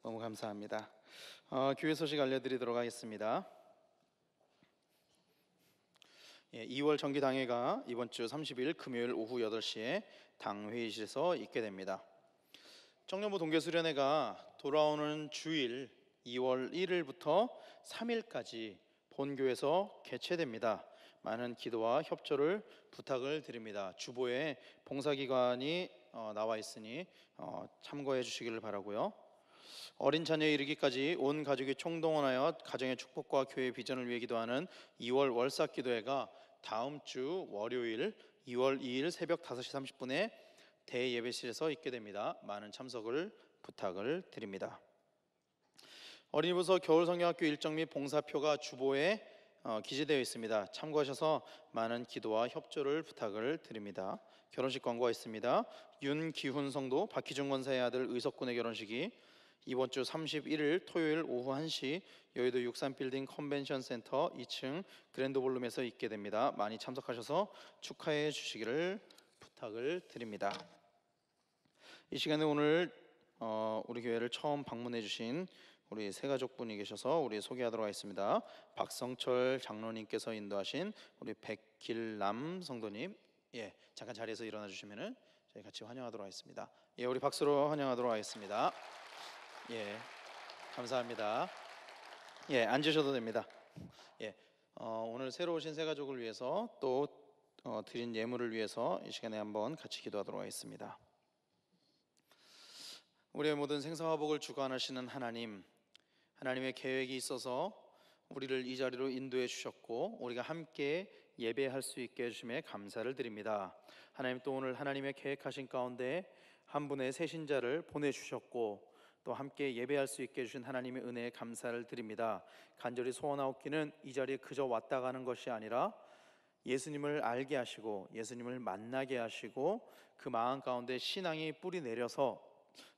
너무 감사합니다. 교회 소식 알려드리도록 하겠습니다. 2월 정기당회가 이번 주 30일 금요일 오후 8시에 당회의실에서 있게 됩니다. 청년부 동계수련회가 돌아오는 주일 2월 1일부터 3일까지 본교에서 개최됩니다. 많은 기도와 협조를 부탁을 드립니다. 주보에 봉사기관이 나와 있으니 참고해 주시기를 바라고요. 어린 자녀에 이르기까지 온 가족이 총동원하여 가정의 축복과 교회의 비전을 위해 기도하는 2월 월삭 기도회가 다음 주 월요일 2월 2일 새벽 5시 30분에 대예배실에서 있게 됩니다. 많은 참석을 부탁을 드립니다. 어린이부서 겨울성경학교 일정 및 봉사표가 주보에 기재되어 있습니다. 참고하셔서 많은 기도와 협조를 부탁을 드립니다. 결혼식 광고가 있습니다. 윤기훈 성도 박희중 권사의 아들 의석군의 결혼식이 이번 주 31일 토요일 오후 1시 여의도 63빌딩 컨벤션센터 2층 그랜드볼룸에서 있게 됩니다. 많이 참석하셔서 축하해 주시기를 부탁을 드립니다. 이 시간에 오늘 우리 교회를 처음 방문해 주신 우리 세 가족분이 계셔서 우리 소개하도록 하겠습니다. 박성철 장로님께서 인도하신 우리 백길남 성도님, 잠깐 자리에서 일어나 주시면은 저희 같이 환영하도록 하겠습니다. 우리 박수로 환영하도록 하겠습니다. 감사합니다. 앉으셔도 됩니다. 오늘 새로 오신 새 가족을 위해서 또 드린 예물을 위해서 이 시간에 한번 같이 기도하도록 하겠습니다. 우리의 모든 생사와 복을 주관하시는 하나님, 하나님의 계획이 있어서 우리를 이 자리로 인도해 주셨고 우리가 함께 예배할 수 있게 해주심에 감사를 드립니다. 하나님, 또 오늘 하나님의 계획하신 가운데 한 분의 새신자를 보내주셨고 또 함께 예배할 수 있게 해주신 하나님의 은혜에 감사를 드립니다. 간절히 소원하옵기는 이 자리에 그저 왔다 가는 것이 아니라 예수님을 알게 하시고 예수님을 만나게 하시고 그 마음 가운데 신앙이 뿌리 내려서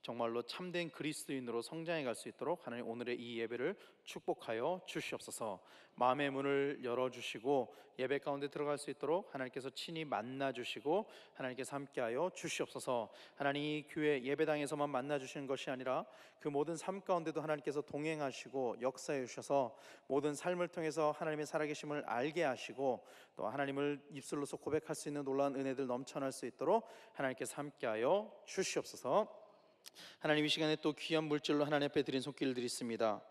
정말로 참된 그리스도인으로 성장해 갈 수 있도록 하나님 오늘의 이 예배를 축복하여 주시옵소서. 마음의 문을 열어주시고 예배 가운데 들어갈 수 있도록 하나님께서 친히 만나주시고 하나님께서 함께하여 주시옵소서. 하나님, 이 교회 예배당에서만 만나주시는 것이 아니라 그 모든 삶 가운데도 하나님께서 동행하시고 역사해 주셔서 모든 삶을 통해서 하나님의 살아계심을 알게 하시고 또 하나님을 입술로서 고백할 수 있는 놀라운 은혜들 넘쳐날 수 있도록 하나님께서 함께하여 주시옵소서. 하나님, 이 시간에 또 귀한 물질로 하나님 앞에 드린 손길을 드리십니다.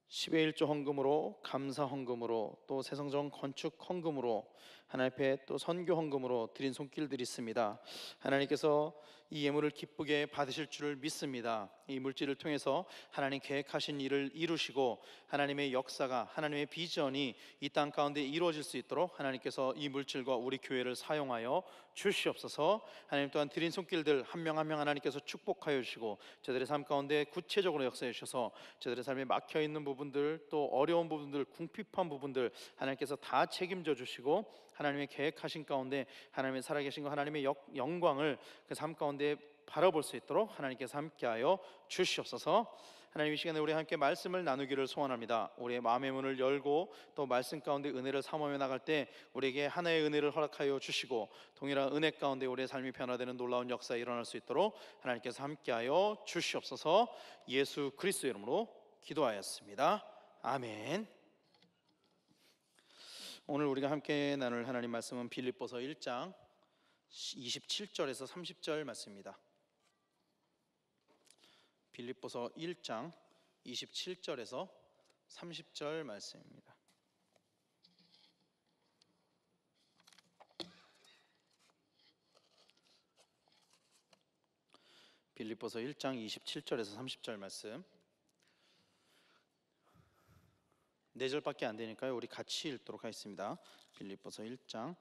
10의 1조 헌금으로, 감사 헌금으로, 또 새성전 건축 헌금으로, 하나님 앞에 또 선교 헌금으로 드린 손길 드리십니다. 하나님께서 이 예물을 기쁘게 받으실 줄을 믿습니다. 이 물질을 통해서 하나님 계획하신 일을 이루시고 하나님의 역사가, 하나님의 비전이 이 땅 가운데 이루어질 수 있도록 하나님께서 이 물질과 우리 교회를 사용하여 주시옵소서. 하나님, 또한 드린 손길들 한 명 한 명 하나님께서 축복하여 주시고 저들의 삶 가운데 구체적으로 역사해 주셔서 저들의 삶에 막혀있는 부분들, 또 어려운 부분들, 궁핍한 부분들 하나님께서 다 책임져 주시고 하나님의 계획하신 가운데 하나님의 살아계신 것, 하나님의 영광을 그 삶 가운데 바라볼 수 있도록 하나님께서 함께하여 주시옵소서. 하나님, 이 시간에 우리 함께 말씀을 나누기를 소원합니다. 우리의 마음의 문을 열고 또 말씀 가운데 은혜를 삼으며 나갈 때 우리에게 하나의 은혜를 허락하여 주시고 동일한 은혜 가운데 우리의 삶이 변화되는 놀라운 역사가 일어날 수 있도록 하나님께서 함께하여 주시옵소서. 예수 그리스도의 이름으로 기도하였습니다. 아멘. 오늘 우리가 함께 나눌 하나님 말씀은 빌립보서 1장 27절에서 30절 말씀입니다. 빌립보서 1장 27절에서 30절 말씀입니다. 빌립보서 1장 27절에서 30절 말씀, 4절밖에 안 되니까요 우리 같이 읽도록 하겠습니다. 빌립보서 1장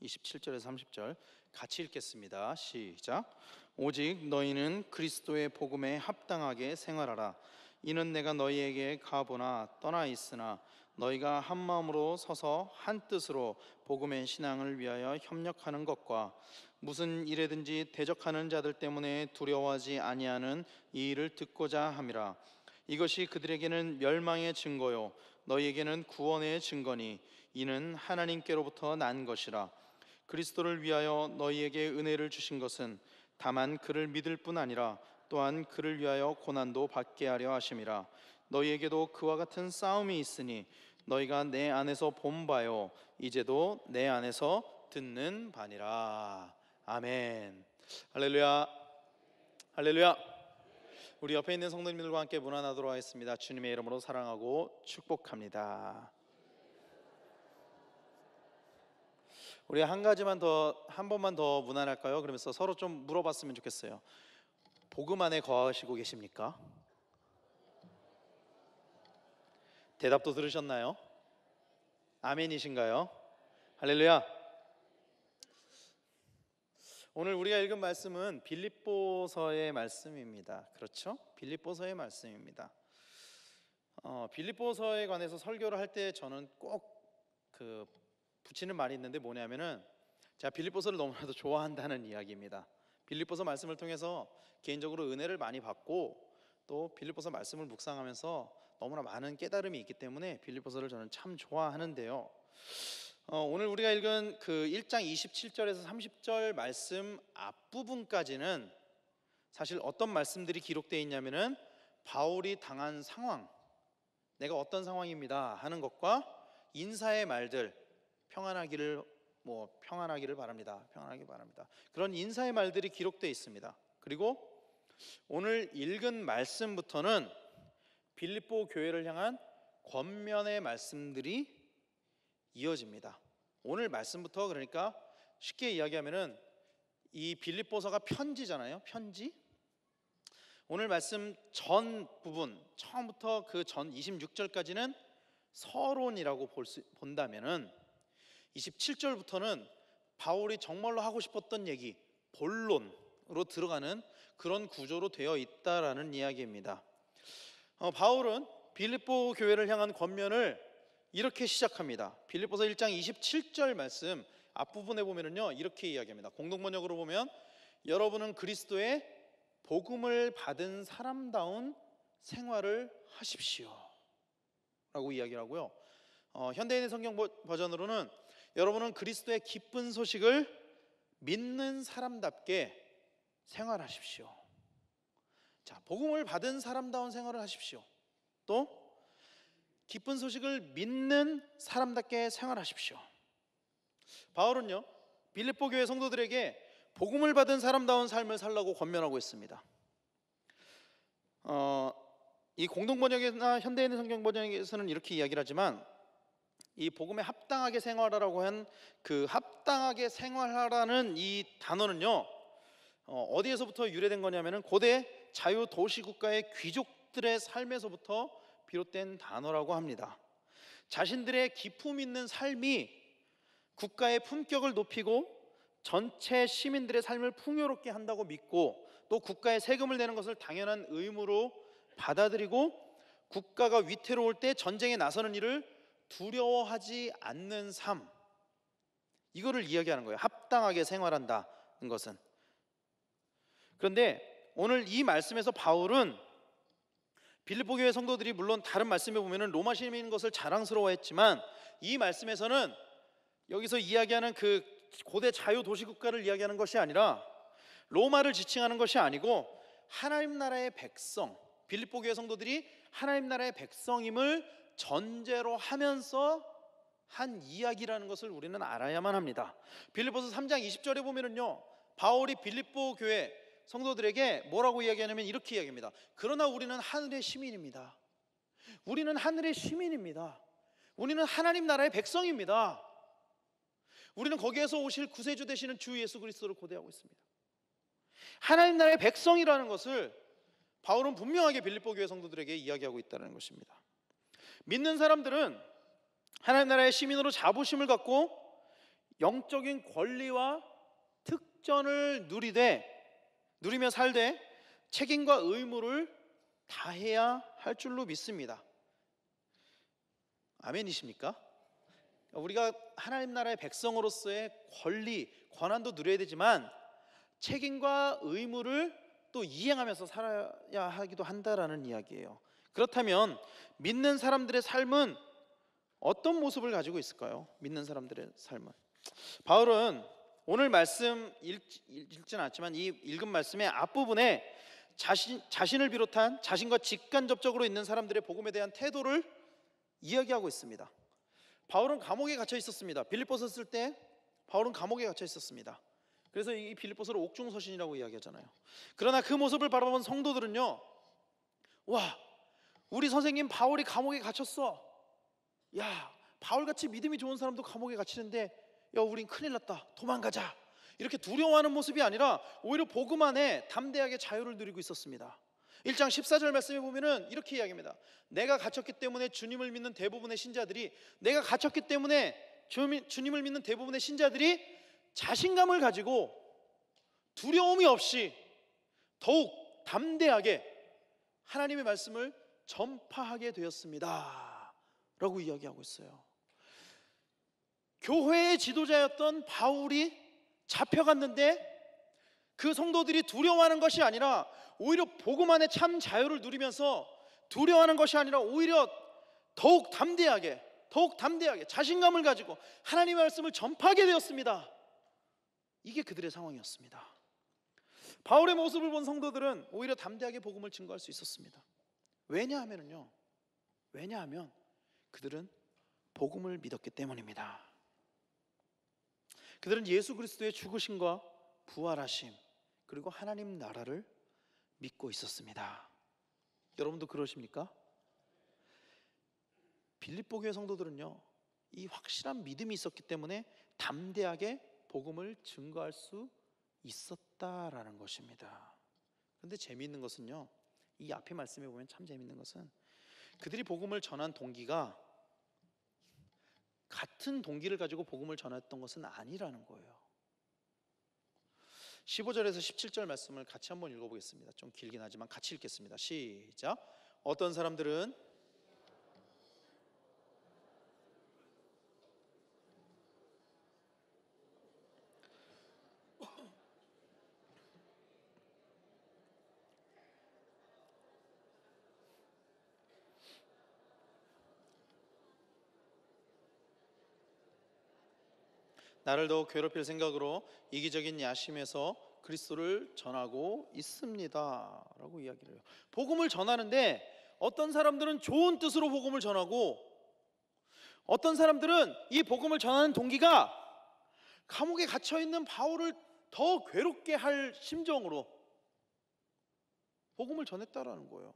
27절에서 30절 같이 읽겠습니다. 시작. 오직 너희는 그리스도의 복음에 합당하게 생활하라. 이는 내가 너희에게 가보나 떠나 있으나 너희가 한 마음으로 서서 한 뜻으로 복음의 신앙을 위하여 협력하는 것과 무슨 일에든지 대적하는 자들 때문에 두려워하지 아니하는 이 일을 듣고자 함이라. 이것이 그들에게는 멸망의 증거요 너희에게는 구원의 증거니 이는 하나님께로부터 난 것이라. 그리스도를 위하여 너희에게 은혜를 주신 것은 다만 그를 믿을 뿐 아니라 또한 그를 위하여 고난도 받게 하려 하심이라. 너희에게도 그와 같은 싸움이 있으니 너희가 내 안에서 본 바요 이제도 내 안에서 듣는 바니라. 아멘. 할렐루야. 할렐루야. 우리 옆에 있는 성도님들과 함께 문안하도록 하겠습니다. 주님의 이름으로 사랑하고 축복합니다. 우리 한 번만 더 문안할까요? 그러면서 서로 좀 물어봤으면 좋겠어요. 복음 안에 거하시고 계십니까? 대답도 들으셨나요? 아멘이신가요? 할렐루야. 오늘 우리가 읽은 말씀은 빌립보서의 말씀입니다. 그렇죠? 빌립보서의 말씀입니다. 빌립보서에 관해서 설교를 할 때 저는 꼭 붙이는 말이 있는데 뭐냐면은 제가 빌립보서를 너무나도 좋아한다는 이야기입니다. 빌립보서 말씀을 통해서 개인적으로 은혜를 많이 받고 또 빌립보서 말씀을 묵상하면서 너무나 많은 깨달음이 있기 때문에 빌립보서를 저는 참 좋아하는데요. 오늘 우리가 읽은 그 1장 27절에서 30절 말씀 앞부분까지는 사실 어떤 말씀들이 기록되어 있냐면은 바울이 당한 상황, 내가 어떤 상황입니다 하는 것과 인사의 말들, 평안하기를 바랍니다. 평안하기 바랍니다. 그런 인사의 말들이 기록되어 있습니다. 그리고 오늘 읽은 말씀부터는 빌립보 교회를 향한 권면의 말씀들이 이어집니다. 오늘 말씀부터 그러니까 쉽게 이야기하면은 이 빌립보서가 편지잖아요. 편지. 오늘 말씀 전 부분 처음부터 그 전 26절까지는 서론이라고 본다면은 27절부터는 바울이 정말로 하고 싶었던 얘기, 본론으로 들어가는 그런 구조로 되어 있다라는 이야기입니다. 바울은 빌립보 교회를 향한 권면을 이렇게 시작합니다. 빌립보서 1장 27절 말씀 앞부분에 보면은요 이렇게 이야기합니다. 공동번역으로 보면 여러분은 그리스도의 복음을 받은 사람다운 생활을 하십시오 라고 이야기를 하고요. 현대인의 성경 버전으로는 여러분은 그리스도의 기쁜 소식을 믿는 사람답게 생활하십시오. 자, 복음을 받은 사람다운 생활을 하십시오. 또 기쁜 소식을 믿는 사람답게 생활하십시오. 바울은요 빌립보 교회 성도들에게 복음을 받은 사람다운 삶을 살라고 권면하고 있습니다. 이 공동번역이나 현대인의 성경 번역에서는 이렇게 이야기를 하지만 이 복음에 합당하게 생활하라고 한 그 합당하게 생활하라는 이 단어는요 어디에서부터 유래된 거냐면은 고대 자유 도시 국가의 귀족들의 삶에서부터 비롯된 단어라고 합니다. 자신들의 기품 있는 삶이 국가의 품격을 높이고 전체 시민들의 삶을 풍요롭게 한다고 믿고 또 국가에 세금을 내는 것을 당연한 의무로 받아들이고 국가가 위태로울 때 전쟁에 나서는 일을 두려워하지 않는 삶, 이거를 이야기하는 거예요. 합당하게 생활한다는 것은. 그런데 오늘 이 말씀에서 바울은 빌립보 교회 성도들이 물론 다른 말씀에 보면은 로마 시민인 것을 자랑스러워했지만 이 말씀에서는 여기서 이야기하는 그 고대 자유 도시 국가를 이야기하는 것이 아니라 로마를 지칭하는 것이 아니고 하나님 나라의 백성, 빌립보 교회 성도들이 하나님 나라의 백성임을 전제로 하면서 한 이야기라는 것을 우리는 알아야만 합니다. 빌립보서 3장 20절에 보면은요 바울이 빌립보 교회 성도들에게 뭐라고 이야기하냐면 이렇게 이야기합니다. 그러나 우리는 하늘의 시민입니다. 우리는 하늘의 시민입니다. 우리는 하나님 나라의 백성입니다. 우리는 거기에서 오실 구세주 되시는 주 예수 그리스도를 고대하고 있습니다. 하나님 나라의 백성이라는 것을 바울은 분명하게 빌립보 교회 성도들에게 이야기하고 있다는 것입니다. 믿는 사람들은 하나님 나라의 시민으로 자부심을 갖고 영적인 권리와 특전을 누리며 살되 책임과 의무를 다해야 할 줄로 믿습니다. 아멘이십니까? 우리가 하나님 나라의 백성으로서의 권리, 권한도 누려야 되지만 책임과 의무를 또 이행하면서 살아야 하기도 한다라는 이야기예요. 그렇다면 믿는 사람들의 삶은 어떤 모습을 가지고 있을까요? 믿는 사람들의 삶은. 바울은 오늘 말씀 읽지는 않지만 이 읽은 말씀의 앞부분에 자신을 비롯한 자신과 직간접적으로 있는 사람들의 복음에 대한 태도를 이야기하고 있습니다. 바울은 감옥에 갇혀 있었습니다. 빌립보서 쓸 때 바울은 감옥에 갇혀 있었습니다. 그래서 이 빌립보서를 옥중서신이라고 이야기하잖아요. 그러나 그 모습을 바라본 성도들은요, 와, 우리 선생님 바울이 감옥에 갇혔어. 야, 바울같이 믿음이 좋은 사람도 감옥에 갇히는데, 야, 우린 큰일 났다, 도망가자, 이렇게 두려워하는 모습이 아니라 오히려 복음 안에 담대하게 자유를 누리고 있었습니다. 1장 14절 말씀에 보면은 이렇게 이야기합니다. 내가 갇혔기 때문에 주님을 믿는 대부분의 신자들이 자신감을 가지고 두려움이 없이 더욱 담대하게 하나님의 말씀을 전파하게 되었습니다 라고 이야기하고 있어요. 교회의 지도자였던 바울이 잡혀갔는데 그 성도들이 두려워하는 것이 아니라 오히려 복음 안에 참 자유를 누리면서 두려워하는 것이 아니라 오히려 더욱 담대하게 자신감을 가지고 하나님의 말씀을 전파하게 되었습니다. 이게 그들의 상황이었습니다. 바울의 모습을 본 성도들은 오히려 담대하게 복음을 증거할 수 있었습니다. 왜냐하면 그들은 복음을 믿었기 때문입니다. 그들은 예수 그리스도의 죽으심과 부활하심, 그리고 하나님 나라를 믿고 있었습니다. 여러분도 그러십니까? 빌립보 교회 성도들은요, 이 확실한 믿음이 있었기 때문에 담대하게 복음을 증거할 수 있었다라는 것입니다. 그런데 재미있는 것은요, 이 앞에 말씀에 보면 참 재미있는 것은 그들이 복음을 전한 동기가 같은 동기를 가지고 복음을 전했던 것은 아니라는 거예요. 15절에서 17절 말씀을 같이 한번 읽어보겠습니다. 좀 길긴 하지만 같이 읽겠습니다. 시작. 어떤 사람들은 나를 더욱 괴롭힐 생각으로 이기적인 야심에서 그리스도를 전하고 있습니다 라고 이야기를 해요. 복음을 전하는데 어떤 사람들은 좋은 뜻으로 복음을 전하고, 어떤 사람들은 이 복음을 전하는 동기가 감옥에 갇혀있는 바울을 더 괴롭게 할 심정으로 복음을 전했다라는 거예요.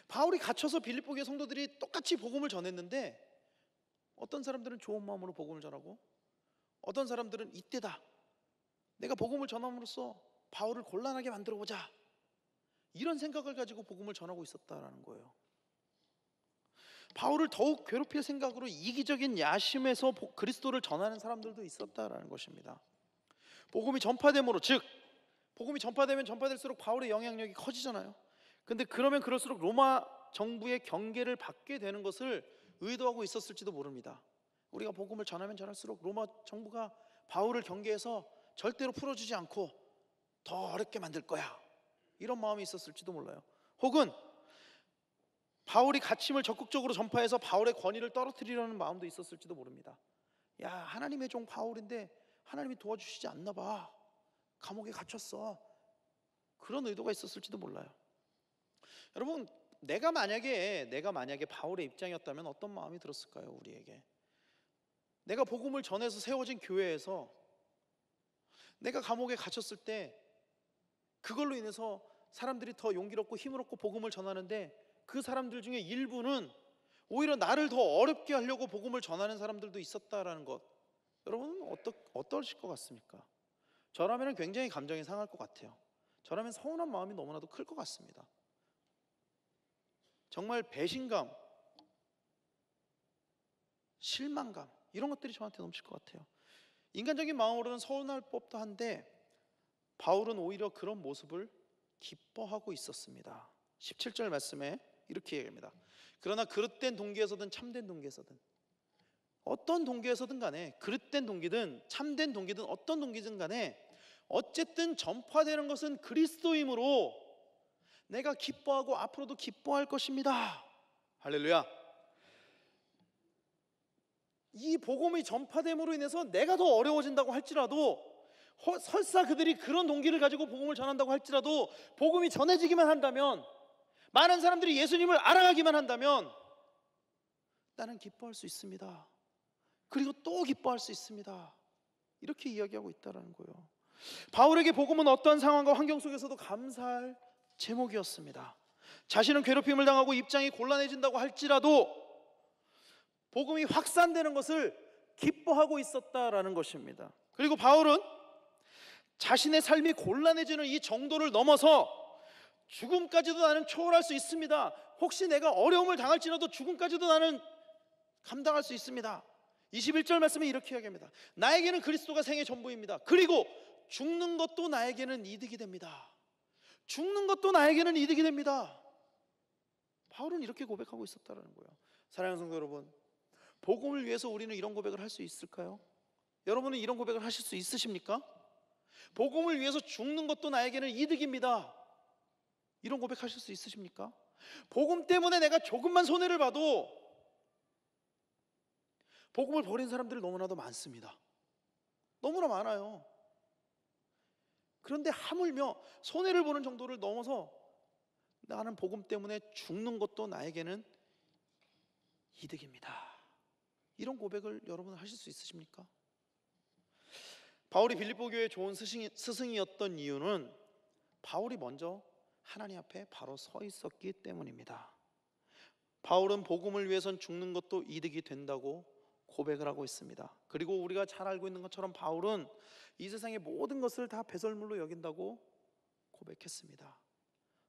바울이 갇혀서 빌립보 교회 성도들이 똑같이 복음을 전했는데 어떤 사람들은 좋은 마음으로 복음을 전하고, 어떤 사람들은 이때다, 내가 복음을 전함으로써 바울을 곤란하게 만들어보자, 이런 생각을 가지고 복음을 전하고 있었다라는 거예요. 바울을 더욱 괴롭힐 생각으로 이기적인 야심에서 그리스도를 전하는 사람들도 있었다라는 것입니다. 복음이 전파됨으로, 즉 복음이 전파되면 전파될수록 바울의 영향력이 커지잖아요. 근데 그러면 그럴수록 로마 정부의 경계를 받게 되는 것을 의도하고 있었을지도 모릅니다. 우리가 복음을 전하면 전할수록 로마 정부가 바울을 경계해서 절대로 풀어주지 않고 더 어렵게 만들 거야, 이런 마음이 있었을지도 몰라요. 혹은 바울이 갇힘을 적극적으로 전파해서 바울의 권위를 떨어뜨리려는 마음도 있었을지도 모릅니다. 야, 하나님의 종 바울인데 하나님이 도와주시지 않나 봐, 감옥에 갇혔어, 그런 의도가 있었을지도 몰라요. 여러분, 내가 만약에 바울의 입장이었다면 어떤 마음이 들었을까요? 우리에게 내가 복음을 전해서 세워진 교회에서 내가 감옥에 갇혔을 때 그걸로 인해서 사람들이 더 용기롭고 힘을 얻고 복음을 전하는데 그 사람들 중에 일부는 오히려 나를 더 어렵게 하려고 복음을 전하는 사람들도 있었다라는 것, 여러분은 어떠실 것 같습니까? 저라면 굉장히 감정이 상할 것 같아요. 저라면 서운한 마음이 너무나도 클 것 같습니다. 정말 배신감, 실망감, 이런 것들이 저한테 넘칠 것 같아요. 인간적인 마음으로는 서운할 법도 한데 바울은 오히려 그런 모습을 기뻐하고 있었습니다. 17절 말씀에 이렇게 얘기합니다. 그러나 그릇된 동기에서든 참된 동기에서든, 어떤 동기에서든 간에, 그릇된 동기든 참된 동기든 어떤 동기든 간에 어쨌든 전파되는 것은 그리스도이므로 내가 기뻐하고 앞으로도 기뻐할 것입니다. 할렐루야. 이 복음이 전파됨으로 인해서 내가 더 어려워진다고 할지라도 설사 그들이 그런 동기를 가지고 복음을 전한다고 할지라도 복음이 전해지기만 한다면, 많은 사람들이 예수님을 알아가기만 한다면 나는 기뻐할 수 있습니다. 그리고 또 기뻐할 수 있습니다. 이렇게 이야기하고 있다는 거예요. 바울에게 복음은 어떠한 상황과 환경 속에서도 감사할 제목이었습니다. 자신은 괴롭힘을 당하고 입장이 곤란해진다고 할지라도 복음이 확산되는 것을 기뻐하고 있었다라는 것입니다. 그리고 바울은 자신의 삶이 곤란해지는 이 정도를 넘어서 죽음까지도 나는 초월할 수 있습니다. 혹시 내가 어려움을 당할지라도 죽음까지도 나는 감당할 수 있습니다. 21절 말씀에 이렇게 이야기합니다. 나에게는 그리스도가 생의 전부입니다. 그리고 죽는 것도 나에게는 이득이 됩니다. 죽는 것도 나에게는 이득이 됩니다. 바울은 이렇게 고백하고 있었다는 거예요. 사랑하는 성도 여러분, 복음을 위해서 우리는 이런 고백을 할 수 있을까요? 여러분은 이런 고백을 하실 수 있으십니까? 복음을 위해서 죽는 것도 나에게는 이득입니다. 이런 고백하실 수 있으십니까? 복음 때문에 내가 조금만 손해를 봐도 복음을 버린 사람들이 너무나도 많습니다. 너무나 많아요. 그런데 하물며 손해를 보는 정도를 넘어서 나는 복음 때문에 죽는 것도 나에게는 이득입니다. 이런 고백을 여러분 하실 수 있으십니까? 바울이 빌립보 교회의 좋은 스승이었던 이유는 바울이 먼저 하나님 앞에 바로 서 있었기 때문입니다. 바울은 복음을 위해선 죽는 것도 이득이 된다고 고백을 하고 있습니다. 그리고 우리가 잘 알고 있는 것처럼 바울은 이 세상의 모든 것을 다 배설물로 여긴다고 고백했습니다.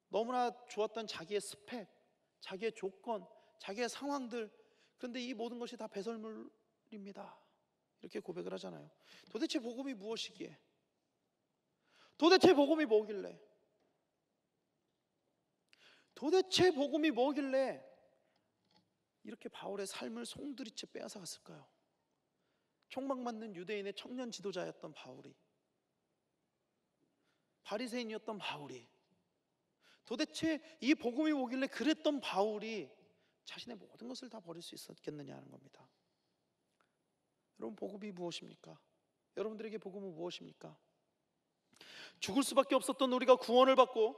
너무나 좋았던 자기의 스펙, 자기의 조건, 자기의 상황들, 그런데 이 모든 것이 다 배설물입니다. 이렇게 고백을 하잖아요. 도대체 복음이 무엇이기에? 도대체 복음이 뭐길래? 도대체 복음이 뭐길래 이렇게 바울의 삶을 송두리째 빼앗아 갔을까요? 총망맞는 유대인의 청년 지도자였던 바울이, 바리새인이었던 바울이, 도대체 이 복음이 뭐길래 그랬던 바울이 자신의 모든 것을 다 버릴 수 있었겠느냐 하는 겁니다. 여러분, 복음이 무엇입니까? 여러분들에게 복음은 무엇입니까? 죽을 수밖에 없었던 우리가 구원을 받고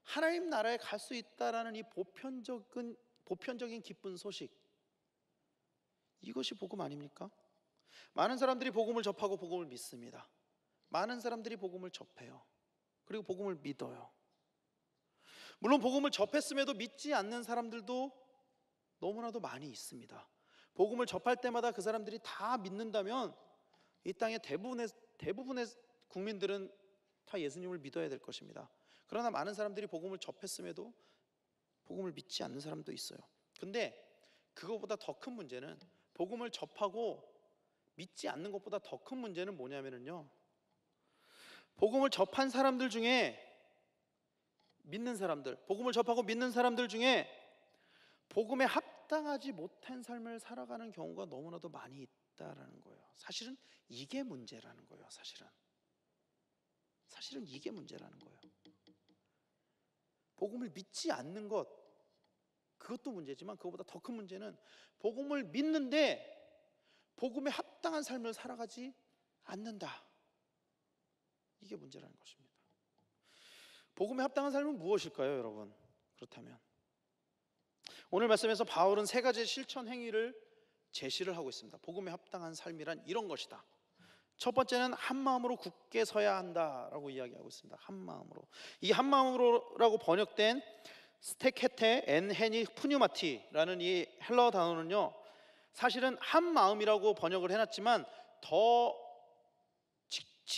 하나님 나라에 갈 수 있다라는 이 보편적인 기쁜 소식, 이것이 복음 아닙니까? 많은 사람들이 복음을 접하고 복음을 믿습니다. 많은 사람들이 복음을 접해요. 그리고 복음을 믿어요. 물론 복음을 접했음에도 믿지 않는 사람들도 너무나도 많이 있습니다. 복음을 접할 때마다 그 사람들이 다 믿는다면 이 땅의 대부분의 국민들은 다 예수님을 믿어야 될 것입니다. 그러나 많은 사람들이 복음을 접했음에도 복음을 믿지 않는 사람도 있어요. 근데 그거보다 더 큰 문제는, 복음을 접하고 믿지 않는 것보다 더 큰 문제는 뭐냐면요, 복음을 접한 사람들 중에 믿는 사람들, 복음을 접하고 믿는 사람들 중에 복음에 합당하지 못한 삶을 살아가는 경우가 너무나도 많이 있다라는 거예요. 사실은 이게 문제라는 거예요. 사실은 이게 문제라는 거예요. 복음을 믿지 않는 것, 그것도 문제지만 그것보다 더 큰 문제는 복음을 믿는데 복음에 합당한 삶을 살아가지 않는다. 이게 문제라는 것입니다. 복음에 합당한 삶은 무엇일까요, 여러분? 그렇다면 오늘 말씀에서 바울은 세 가지의 실천 행위를 제시를 하고 있습니다. 복음에 합당한 삶이란 이런 것이다. 첫 번째는 한 마음으로 굳게 서야 한다라고 이야기하고 있습니다. 한 마음으로. 이 한 마음으로라고 번역된 스테케테 엔헤니 푸뉴마티라는 이 헬라어 단어는요, 사실은 한 마음이라고 번역을 해놨지만 더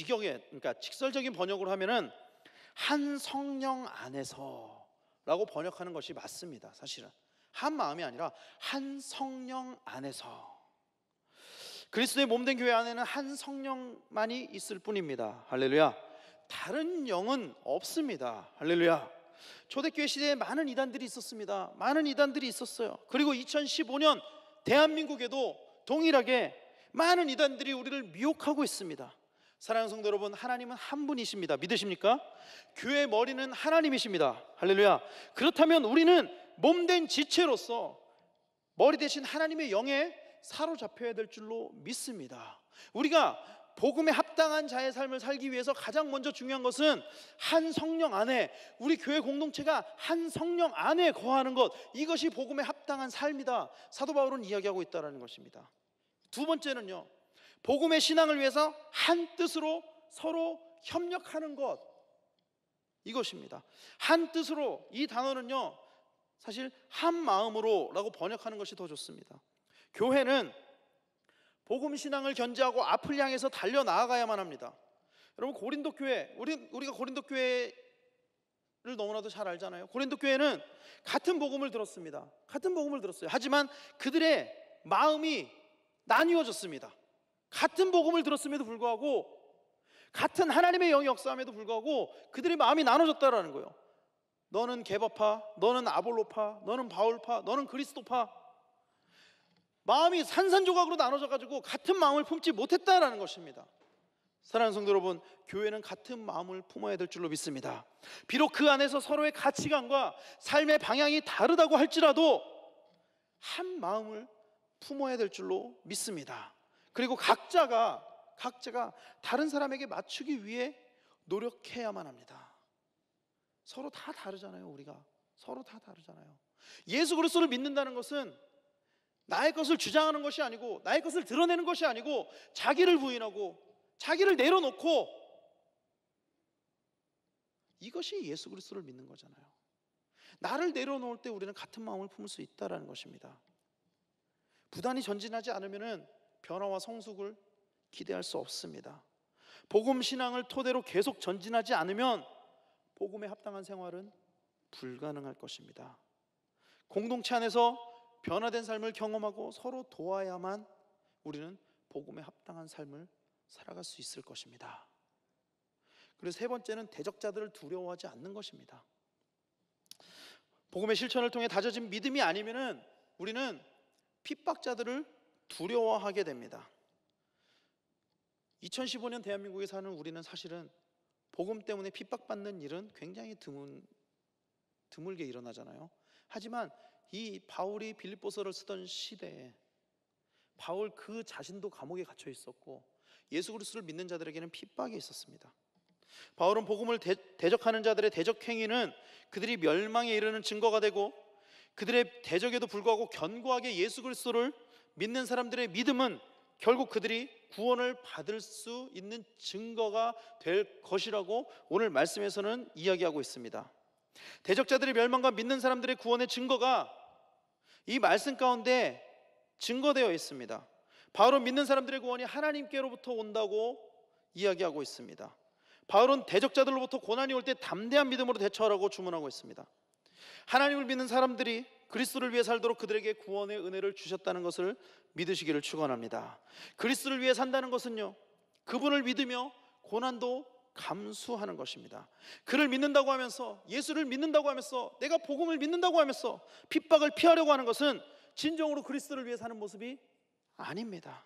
그러니까 직설적인 번역으로 하면은 한 성령 안에서라고 번역하는 것이 맞습니다. 사실은 한 마음이 아니라 한 성령 안에서. 그리스도의 몸된 교회 안에는 한 성령만이 있을 뿐입니다. 할렐루야. 다른 영은 없습니다. 할렐루야. 초대교회 시대에 많은 이단들이 있었습니다. 많은 이단들이 있었어요. 그리고 2015년 대한민국에도 동일하게 많은 이단들이 우리를 미혹하고 있습니다. 사랑하는 성도 여러분, 하나님은 한 분이십니다. 믿으십니까? 교회의 머리는 하나님이십니다. 할렐루야. 그렇다면 우리는 몸된 지체로서 머리 대신 하나님의 영에 사로잡혀야 될 줄로 믿습니다. 우리가 복음에 합당한 자의 삶을 살기 위해서 가장 먼저 중요한 것은 한 성령 안에, 우리 교회 공동체가 한 성령 안에 거하는 것, 이것이 복음에 합당한 삶이다, 사도 바울은 이야기하고 있다는 것입니다. 두 번째는요, 복음의 신앙을 위해서 한 뜻으로 서로 협력하는 것, 이것입니다. 한 뜻으로, 이 단어는요 사실 한 마음으로 라고 번역하는 것이 더 좋습니다. 교회는 복음 신앙을 견지하고 앞을 향해서 달려나아가야만 합니다. 여러분, 고린도 교회, 우리가 고린도 교회를 너무나도 잘 알잖아요. 고린도 교회는 같은 복음을 들었습니다. 같은 복음을 들었어요. 하지만 그들의 마음이 나뉘어졌습니다. 같은 복음을 들었음에도 불구하고, 같은 하나님의 영이 역사함에도 불구하고 그들의 마음이 나눠졌다라는 거예요. 너는 게바파, 너는 아볼로파, 너는 바울파, 너는 그리스도파. 마음이 산산조각으로 나눠져가지고 같은 마음을 품지 못했다라는 것입니다. 사랑하는 성도 여러분, 교회는 같은 마음을 품어야 될 줄로 믿습니다. 비록 그 안에서 서로의 가치관과 삶의 방향이 다르다고 할지라도 한 마음을 품어야 될 줄로 믿습니다. 그리고 각자가 다른 사람에게 맞추기 위해 노력해야만 합니다. 서로 다 다르잖아요. 우리가 서로 다 다르잖아요. 예수 그리스도를 믿는다는 것은 나의 것을 주장하는 것이 아니고, 나의 것을 드러내는 것이 아니고, 자기를 부인하고 자기를 내려놓고, 이것이 예수 그리스도를 믿는 거잖아요. 나를 내려놓을 때 우리는 같은 마음을 품을 수 있다는 것입니다. 부단히 전진하지 않으면 변화와 성숙을 기대할 수 없습니다. 복음 신앙을 토대로 계속 전진하지 않으면 복음에 합당한 생활은 불가능할 것입니다. 공동체 안에서 변화된 삶을 경험하고 서로 도와야만 우리는 복음에 합당한 삶을 살아갈 수 있을 것입니다. 그리고 세 번째는 대적자들을 두려워하지 않는 것입니다. 복음의 실천을 통해 다져진 믿음이 아니면은 우리는 핍박자들을 두려워하게 됩니다. 2015년 대한민국에 사는 우리는 사실은 복음 때문에 핍박받는 일은 굉장히 드물게 일어나잖아요. 하지만 이 바울이 빌립보서를 쓰던 시대에 바울 그 자신도 감옥에 갇혀 있었고 예수 그리스도를 믿는 자들에게는 핍박이 있었습니다. 바울은 복음을 대적하는 자들의 대적 행위는 그들이 멸망에 이르는 증거가 되고, 그들의 대적에도 불구하고 견고하게 예수 그리스도를 믿는 사람들의 믿음은 결국 그들이 구원을 받을 수 있는 증거가 될 것이라고 오늘 말씀에서는 이야기하고 있습니다. 대적자들의 멸망과 믿는 사람들의 구원의 증거가 이 말씀 가운데 증거되어 있습니다. 바울은 믿는 사람들의 구원이 하나님께로부터 온다고 이야기하고 있습니다. 바울은 대적자들로부터 고난이 올 때 담대한 믿음으로 대처하라고 주문하고 있습니다. 하나님을 믿는 사람들이 그리스도를 위해 살도록 그들에게 구원의 은혜를 주셨다는 것을 믿으시기를 축원합니다. 그리스도를 위해 산다는 것은요, 그분을 믿으며 고난도 감수하는 것입니다. 그를 믿는다고 하면서, 예수를 믿는다고 하면서, 내가 복음을 믿는다고 하면서 핍박을 피하려고 하는 것은 진정으로 그리스도를 위해 사는 모습이 아닙니다.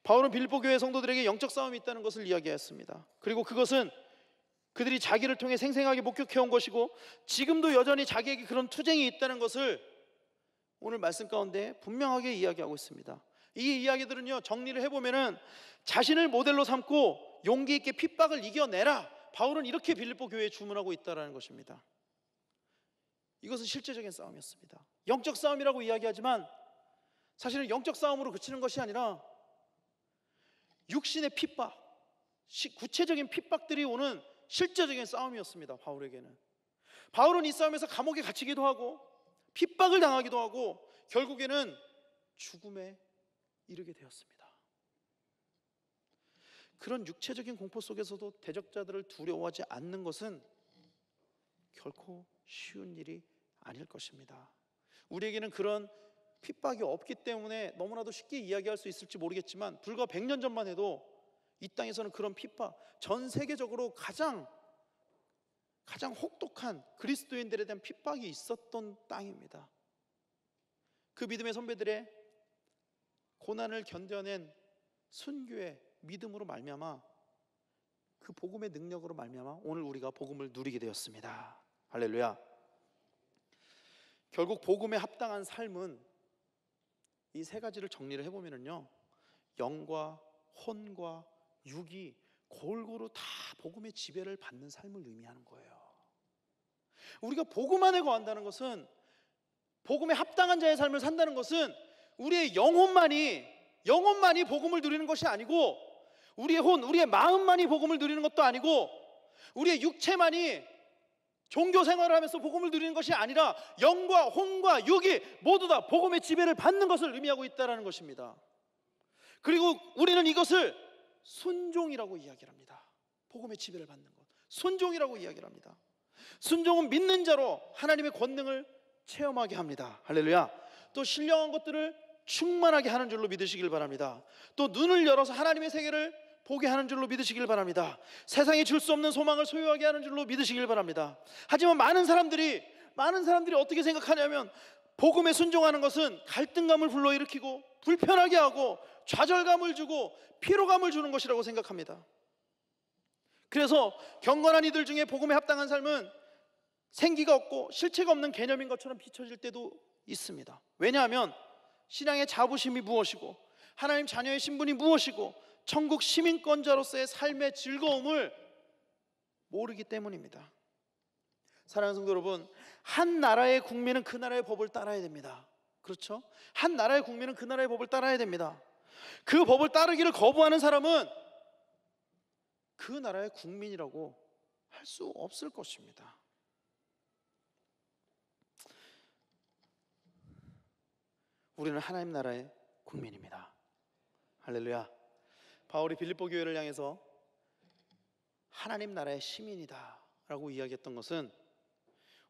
바울은 빌립보 교회 성도들에게 영적 싸움이 있다는 것을 이야기했습니다. 그리고 그것은 그들이 자기를 통해 생생하게 목격해온 것이고 지금도 여전히 자기에게 그런 투쟁이 있다는 것을 오늘 말씀 가운데 분명하게 이야기하고 있습니다. 이 이야기들은요, 정리를 해보면은 자신을 모델로 삼고 용기 있게 핍박을 이겨내라, 바울은 이렇게 빌립보 교회에 주문하고 있다는 것입니다. 이것은 실제적인 싸움이었습니다. 영적 싸움이라고 이야기하지만 사실은 영적 싸움으로 그치는 것이 아니라 육신의 핍박, 구체적인 핍박들이 오는 실제적인 싸움이었습니다. 바울에게는. 바울은 이 싸움에서 감옥에 갇히기도 하고 핍박을 당하기도 하고 결국에는 죽음에 이르게 되었습니다. 그런 육체적인 공포 속에서도 대적자들을 두려워하지 않는 것은 결코 쉬운 일이 아닐 것입니다. 우리에게는 그런 핍박이 없기 때문에 너무나도 쉽게 이야기할 수 있을지 모르겠지만 불과 100년 전만 해도 이 땅에서는 그런 핍박, 전 세계적으로 가장 혹독한 그리스도인들에 대한 핍박이 있었던 땅입니다. 그 믿음의 선배들의 고난을 견뎌낸 순교의 믿음으로 말미암아, 그 복음의 능력으로 말미암아 오늘 우리가 복음을 누리게 되었습니다. 할렐루야. 결국 복음에 합당한 삶은 이 세 가지를 정리를 해보면요, 영과 혼과 육이 골고루 다 복음의 지배를 받는 삶을 의미하는 거예요. 우리가 복음 안에 거한다는 것은, 복음에 합당한 자의 삶을 산다는 것은 우리의 영혼만이 복음을 누리는 것이 아니고, 우리의 혼, 우리의 마음만이 복음을 누리는 것도 아니고, 우리의 육체만이 종교 생활을 하면서 복음을 누리는 것이 아니라 영과 혼과 육이 모두 다 복음의 지배를 받는 것을 의미하고 있다는 것입니다. 그리고 우리는 이것을 순종이라고 이야기를 합니다. 복음의 지배를 받는 것, 순종이라고 이야기를 합니다. 순종은 믿는 자로 하나님의 권능을 체험하게 합니다. 할렐루야. 또 신령한 것들을 충만하게 하는 줄로 믿으시길 바랍니다. 또 눈을 열어서 하나님의 세계를 보게 하는 줄로 믿으시길 바랍니다. 세상이 줄 수 없는 소망을 소유하게 하는 줄로 믿으시길 바랍니다. 하지만 많은 사람들이 어떻게 생각하냐면, 복음에 순종하는 것은 갈등감을 불러일으키고 불편하게 하고 좌절감을 주고 피로감을 주는 것이라고 생각합니다. 그래서 경건한 이들 중에 복음에 합당한 삶은 생기가 없고 실체가 없는 개념인 것처럼 비춰질 때도 있습니다. 왜냐하면 신앙의 자부심이 무엇이고 하나님 자녀의 신분이 무엇이고 천국 시민권자로서의 삶의 즐거움을 모르기 때문입니다. 사랑하는 성도 여러분, 한 나라의 국민은 그 나라의 법을 따라야 됩니다. 그렇죠? 한 나라의 국민은 그 나라의 법을 따라야 됩니다. 그 법을 따르기를 거부하는 사람은 그 나라의 국민이라고 할 수 없을 것입니다. 우리는 하나님 나라의 국민입니다. 할렐루야. 바울이 빌립보 교회를 향해서 하나님 나라의 시민이다 라고 이야기했던 것은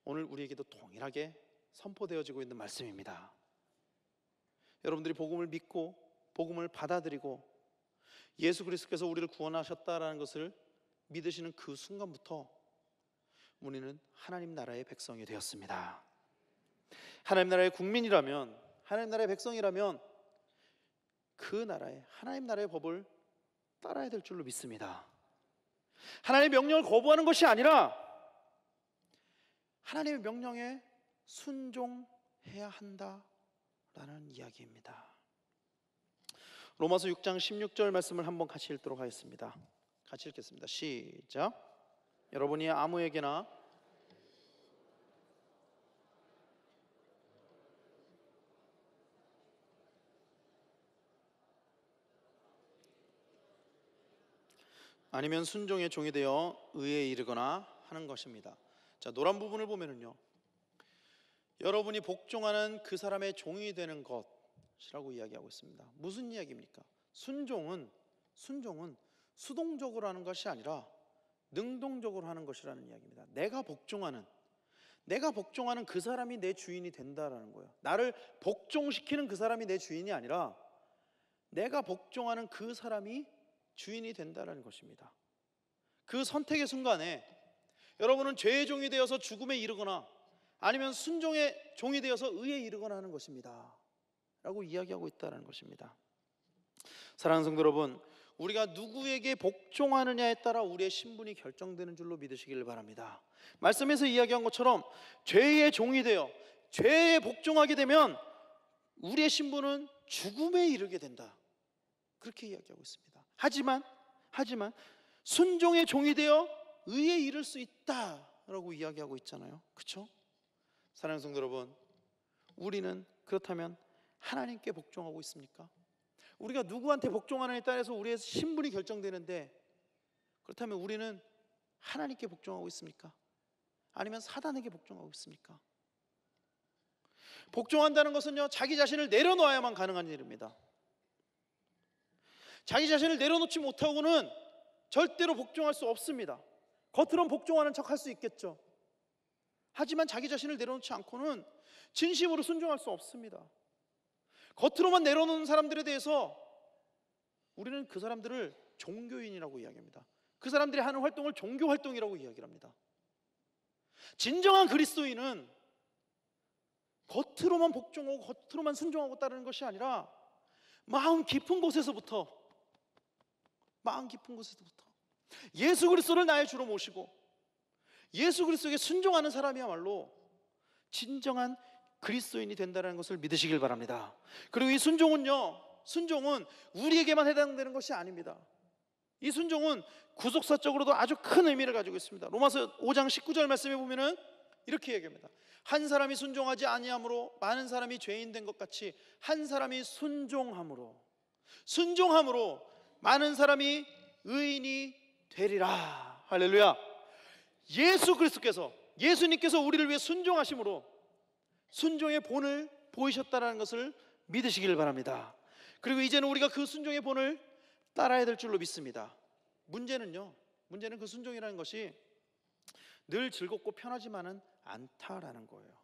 오늘 우리에게도 동일하게 선포되어지고 있는 말씀입니다. 여러분들이 복음을 믿고 복음을 받아들이고 예수 그리스도께서 우리를 구원하셨다라는 것을 믿으시는 그 순간부터 우리는 하나님 나라의 백성이 되었습니다. 하나님 나라의 국민이라면, 하나님 나라의 백성이라면 그 나라의, 하나님 나라의 법을 따라야 될 줄로 믿습니다. 하나님의 명령을 거부하는 것이 아니라 하나님의 명령에 순종해야 한다라는 이야기입니다. 로마서 6장 16절 말씀을 한번 같이 읽도록 하겠습니다. 같이 읽겠습니다. 시작. 여러분이 아무에게나 아니면 순종의 종이 되어 의에 이르거나 하는 것입니다. 자, 노란 부분을 보면은요, 여러분이 복종하는 그 사람의 종이 되는 것이라고 이야기하고 있습니다. 무슨 이야기입니까? 순종은 수동적으로 하는 것이 아니라 능동적으로 하는 것이라는 이야기입니다. 내가 복종하는 그 사람이 내 주인이 된다라는 거예요. 나를 복종시키는 그 사람이 내 주인이 아니라 내가 복종하는 그 사람이 주인이 된다는 것입니다. 그 선택의 순간에 여러분은 죄의 종이 되어서 죽음에 이르거나 아니면 순종의 종이 되어서 의에 이르거나 하는 것입니다 라고 이야기하고 있다는 것입니다. 사랑하는 성도 여러분, 우리가 누구에게 복종하느냐에 따라 우리의 신분이 결정되는 줄로 믿으시길 바랍니다. 말씀에서 이야기한 것처럼 죄의 종이 되어 죄에 복종하게 되면 우리의 신분은 죽음에 이르게 된다, 그렇게 이야기하고 있습니다. 하지만 순종의 종이 되어 의에 이를 수 있다라고 이야기하고 있잖아요. 그렇죠? 사랑하는 성도 여러분, 우리는 그렇다면 하나님께 복종하고 있습니까? 우리가 누구한테 복종하느냐에 따라서 우리의 신분이 결정되는데, 그렇다면 우리는 하나님께 복종하고 있습니까? 아니면 사단에게 복종하고 있습니까? 복종한다는 것은요, 자기 자신을 내려놓아야만 가능한 일입니다. 자기 자신을 내려놓지 못하고는 절대로 복종할 수 없습니다. 겉으로는 복종하는 척 할 수 있겠죠. 하지만 자기 자신을 내려놓지 않고는 진심으로 순종할 수 없습니다. 겉으로만 내려놓는 사람들에 대해서 우리는 그 사람들을 종교인이라고 이야기합니다. 그 사람들이 하는 활동을 종교 활동이라고 이야기를 합니다. 진정한 그리스도인은 겉으로만 복종하고 겉으로만 순종하고 따르는 것이 아니라 마음 깊은 곳에서부터 예수 그리스도를 나의 주로 모시고 예수 그리스도에게 순종하는 사람이야말로 진정한 그리스도인이 된다는 것을 믿으시길 바랍니다. 그리고 이 순종은요, 순종은 우리에게만 해당되는 것이 아닙니다. 이 순종은 구속사적으로도 아주 큰 의미를 가지고 있습니다. 로마서 5장 19절 말씀에 보면은 이렇게 얘기합니다. 한 사람이 순종하지 아니함으로 많은 사람이 죄인 된 것 같이 한 사람이 순종함으로 많은 사람이 의인이 되리라. 할렐루야. 예수님께서 우리를 위해 순종하심으로 순종의 본을 보이셨다는 것을 믿으시길 바랍니다. 그리고 이제는 우리가 그 순종의 본을 따라야 될 줄로 믿습니다. 문제는 그 순종이라는 것이 늘 즐겁고 편하지만은 않다라는 거예요.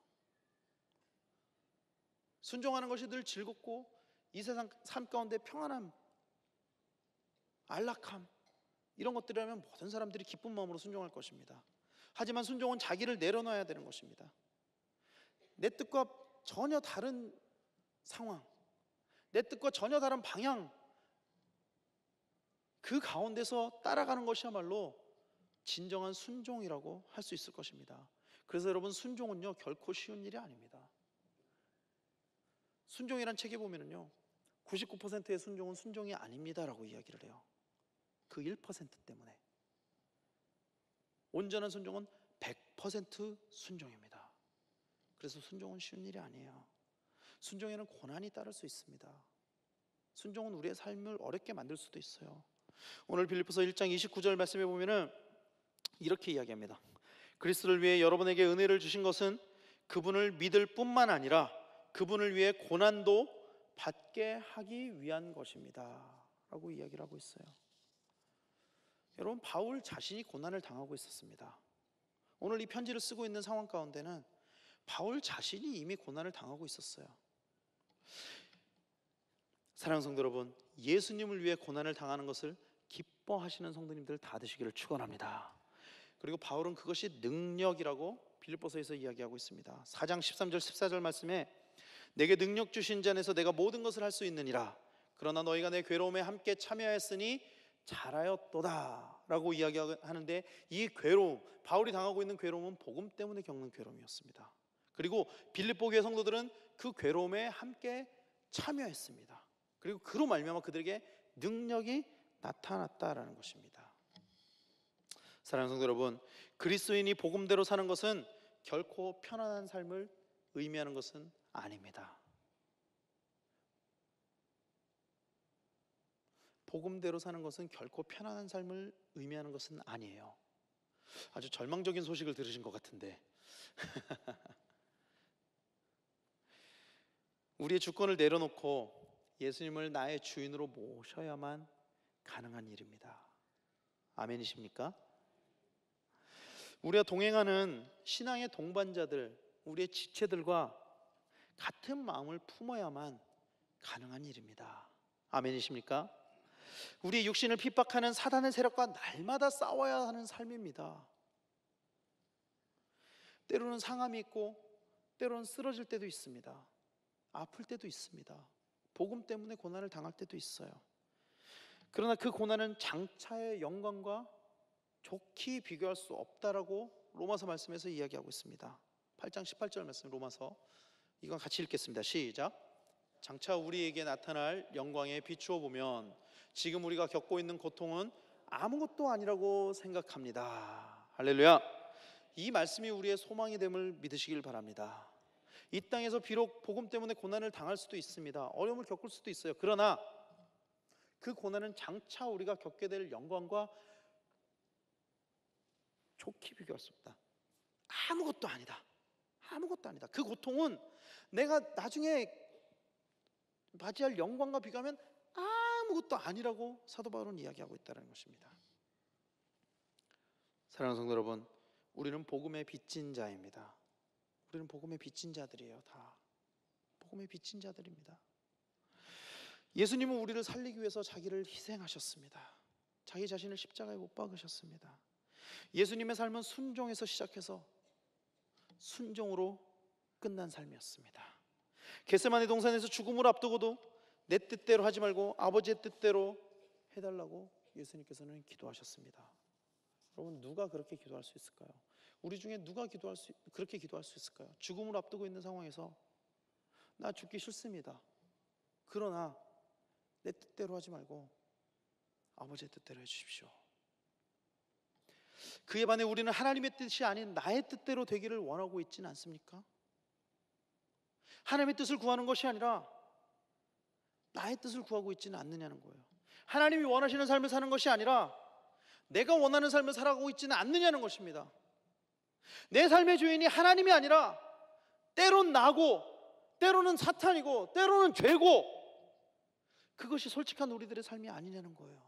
순종하는 것이 늘 즐겁고 이 세상 삶 가운데 평안함, 안락함 이런 것들이라면 모든 사람들이 기쁜 마음으로 순종할 것입니다. 하지만 순종은 자기를 내려놔야 되는 것입니다. 내 뜻과 전혀 다른 상황, 내 뜻과 전혀 다른 방향, 그 가운데서 따라가는 것이야말로 진정한 순종이라고 할 수 있을 것입니다. 그래서 여러분, 순종은요 결코 쉬운 일이 아닙니다. 순종이란 책에 보면은요 99%의 순종은 순종이 아닙니다라고 이야기를 해요. 그 1% 때문에. 온전한 순종은 100% 순종입니다. 그래서 순종은 쉬운 일이 아니에요. 순종에는 고난이 따를 수 있습니다. 순종은 우리의 삶을 어렵게 만들 수도 있어요. 오늘 빌립보서 1장 29절 말씀에 보면은 이렇게 이야기합니다. 그리스도를 위해 여러분에게 은혜를 주신 것은 그분을 믿을 뿐만 아니라 그분을 위해 고난도 받게 하기 위한 것입니다 라고 이야기를 하고 있어요. 여러분, 바울 자신이 고난을 당하고 있었습니다. 오늘 이 편지를 쓰고 있는 상황 가운데는 바울 자신이 이미 고난을 당하고 있었어요. 사랑하는 성도 여러분, 예수님을 위해 고난을 당하는 것을 기뻐하시는 성도님들 다 되시기를 축원합니다. 그리고 바울은 그것이 능력이라고 빌립보서에서 이야기하고 있습니다. 4장 13절 14절 말씀에 내게 능력 주신 자 안에서 내가 모든 것을 할 수 있느니라. 그러나 너희가 내 괴로움에 함께 참여하였으니 잘하였도다 라고 이야기하는데, 이 괴로움, 바울이 당하고 있는 괴로움은 복음 때문에 겪는 괴로움이었습니다. 그리고 빌립보 교회 성도들은 그 괴로움에 함께 참여했습니다. 그리고 그로 말미암아 그들에게 능력이 나타났다라는 것입니다. 사랑하는 성도 여러분, 그리스도인이 복음대로 사는 것은 결코 편안한 삶을 의미하는 것은 아닙니다. 복음대로 사는 것은 결코 편안한 삶을 의미하는 것은 아니에요. 아주 절망적인 소식을 들으신 것 같은데 우리의 주권을 내려놓고 예수님을 나의 주인으로 모셔야만 가능한 일입니다. 아멘이십니까? 우리가 동행하는 신앙의 동반자들, 우리의 지체들과 같은 마음을 품어야만 가능한 일입니다. 아멘이십니까? 우리의 육신을 핍박하는 사단의 세력과 날마다 싸워야 하는 삶입니다. 때로는 상함이 있고 때로는 쓰러질 때도 있습니다. 아플 때도 있습니다. 복음 때문에 고난을 당할 때도 있어요. 그러나 그 고난은 장차의 영광과 좋게 비교할 수 없다라고 로마서 말씀에서 이야기하고 있습니다. 8장 18절 말씀, 로마서, 이건 같이 읽겠습니다. 시작. 장차 우리에게 나타날 영광에 비추어 보면 지금 우리가 겪고 있는 고통은 아무것도 아니라고 생각합니다. 할렐루야. 이 말씀이 우리의 소망이 됨을 믿으시길 바랍니다. 이 땅에서 비록 복음 때문에 고난을 당할 수도 있습니다. 어려움을 겪을 수도 있어요. 그러나 그 고난은 장차 우리가 겪게 될 영광과 좋게 비교할 수 없다. 아무것도 아니다. 아무것도 아니다. 그 고통은 내가 나중에 맞이할 영광과 비교하면 아무것도 아니라고 사도 바울은 이야기하고 있다는 것입니다. 사랑하는 성도 여러분, 우리는 복음의 빚진 자입니다. 우리는 복음의 빚진 자들이에요. 다 복음의 빚진 자들입니다. 예수님은 우리를 살리기 위해서 자기를 희생하셨습니다. 자기 자신을 십자가에 못 박으셨습니다. 예수님의 삶은 순종에서 시작해서 순종으로 끝난 삶이었습니다. 겟세마네 동산에서 죽음을 앞두고도 내 뜻대로 하지 말고 아버지의 뜻대로 해달라고 예수님께서는 기도하셨습니다. 여러분, 누가 그렇게 기도할 수 있을까요? 우리 중에 누가 그렇게 기도할 수 있을까요? 죽음을 앞두고 있는 상황에서 나 죽기 싫습니다. 그러나 내 뜻대로 하지 말고 아버지의 뜻대로 해주십시오. 그에 반해 우리는 하나님의 뜻이 아닌 나의 뜻대로 되기를 원하고 있지는 않습니까? 하나님의 뜻을 구하는 것이 아니라 나의 뜻을 구하고 있지는 않느냐는 거예요. 하나님이 원하시는 삶을 사는 것이 아니라 내가 원하는 삶을 살아가고 있지는 않느냐는 것입니다. 내 삶의 주인이 하나님이 아니라 때론 나고, 때로는 사탄이고, 때로는 죄고, 그것이 솔직한 우리들의 삶이 아니냐는 거예요.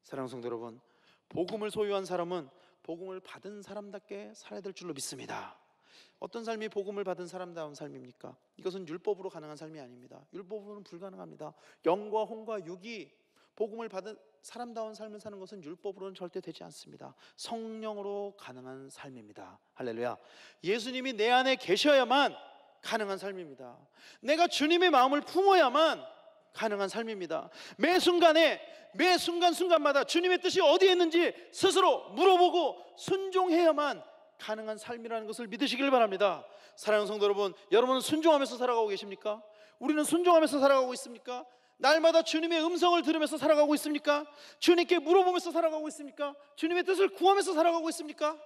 사랑하는 성도 여러분, 복음을 소유한 사람은 복음을 받은 사람답게 살아야 될 줄로 믿습니다. 어떤 삶이 복음을 받은 사람다운 삶입니까? 이것은 율법으로 가능한 삶이 아닙니다. 율법으로는 불가능합니다. 영과 혼과 육이 복음을 받은 사람다운 삶을 사는 것은 율법으로는 절대 되지 않습니다. 성령으로 가능한 삶입니다. 할렐루야. 예수님이 내 안에 계셔야만 가능한 삶입니다. 내가 주님의 마음을 품어야만 가능한 삶입니다. 매 순간에, 매 순간순간마다 주님의 뜻이 어디에 있는지 스스로 물어보고 순종해야만 가능한 삶이라는 것을 믿으시길 바랍니다. 사랑하는 성도 여러분, 여러분은 순종하면서 살아가고 계십니까? 우리는 순종하면서 살아가고 있습니까? 날마다 주님의 음성을 들으면서 살아가고 있습니까? 주님께 물어보면서 살아가고 있습니까? 주님의 뜻을 구하면서 살아가고 있습니까?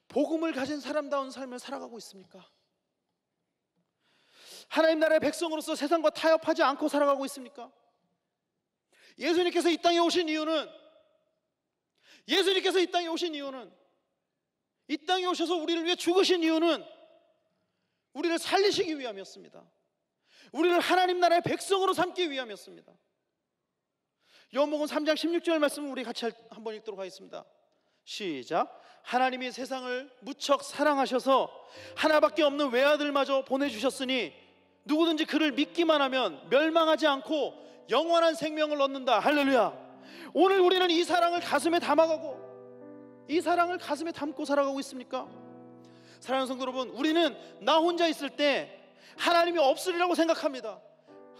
복음을 가진 사람다운 삶을 살아가고 있습니까? 하나님 나라의 백성으로서 세상과 타협하지 않고 살아가고 있습니까? 예수님께서 이 땅에 오신 이유는, 이 땅에 오셔서 우리를 위해 죽으신 이유는 우리를 살리시기 위함이었습니다. 우리를 하나님 나라의 백성으로 삼기 위함이었습니다. 요한복음 3장 16절 말씀을 우리 같이 한번 읽도록 하겠습니다. 시작. 하나님이 세상을 무척 사랑하셔서 하나밖에 없는 외아들마저 보내주셨으니 누구든지 그를 믿기만 하면 멸망하지 않고 영원한 생명을 얻는다. 할렐루야. 오늘 우리는 이 사랑을 가슴에 담아가고, 이 사랑을 가슴에 담고 살아가고 있습니까? 사랑하는 성도 여러분, 우리는 나 혼자 있을 때 하나님이 없으리라고 생각합니다.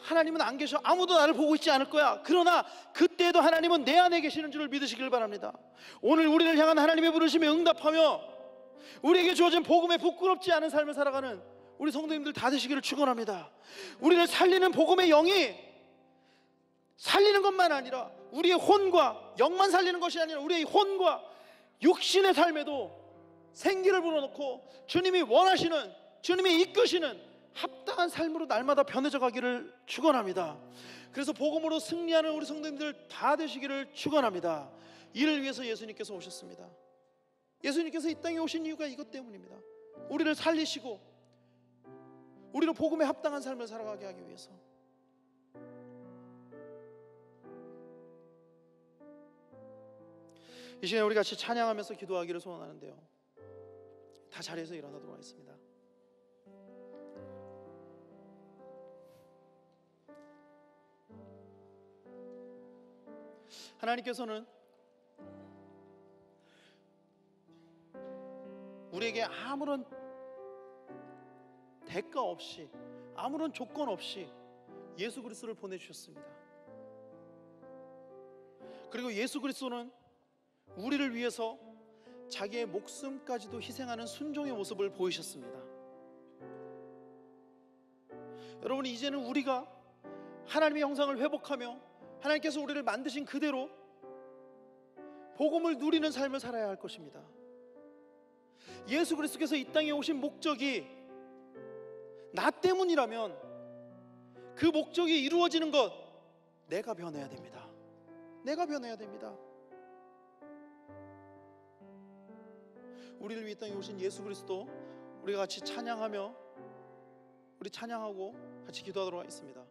하나님은 안 계셔, 아무도 나를 보고 있지 않을 거야. 그러나 그때도 하나님은 내 안에 계시는 줄을 믿으시길 바랍니다. 오늘 우리를 향한 하나님의 부르심에 응답하며 우리에게 주어진 복음에 부끄럽지 않은 삶을 살아가는 우리 성도님들 다 되시기를 축원합니다. 우리를 살리는 복음의 영이 살리는 것만 아니라 우리의 혼과, 영만 살리는 것이 아니라 우리의 혼과 육신의 삶에도 생기를 불어넣고 주님이 원하시는, 주님이 이끄시는 합당한 삶으로 날마다 변해져 가기를 축원합니다. 그래서 복음으로 승리하는 우리 성도님들 다 되시기를 축원합니다. 이를 위해서 예수님께서 오셨습니다. 예수님께서 이 땅에 오신 이유가 이것 때문입니다. 우리를 살리시고 우리로 복음에 합당한 삶을 살아가게 하기 위해서. 이 시간에 우리 같이 찬양하면서 기도하기를 소원하는데요, 다 자리에서 일어나도록 하겠습니다. 하나님께서는 우리에게 아무런 대가 없이, 아무런 조건 없이 예수 그리스도를 보내주셨습니다. 그리고 예수 그리스도는 우리를 위해서 자기의 목숨까지도 희생하는 순종의 모습을 보이셨습니다. 여러분, 이제는 우리가 하나님의 형상을 회복하며 하나님께서 우리를 만드신 그대로 복음을 누리는 삶을 살아야 할 것입니다. 예수 그리스도께서 이 땅에 오신 목적이 나 때문이라면 그 목적이 이루어지는 것, 내가 변해야 됩니다. 내가 변해야 됩니다. 우리를 위해 이 땅에 오신 예수 그리스도, 우리가 같이 찬양하며, 우리 찬양하고 같이 기도하도록 하겠습니다.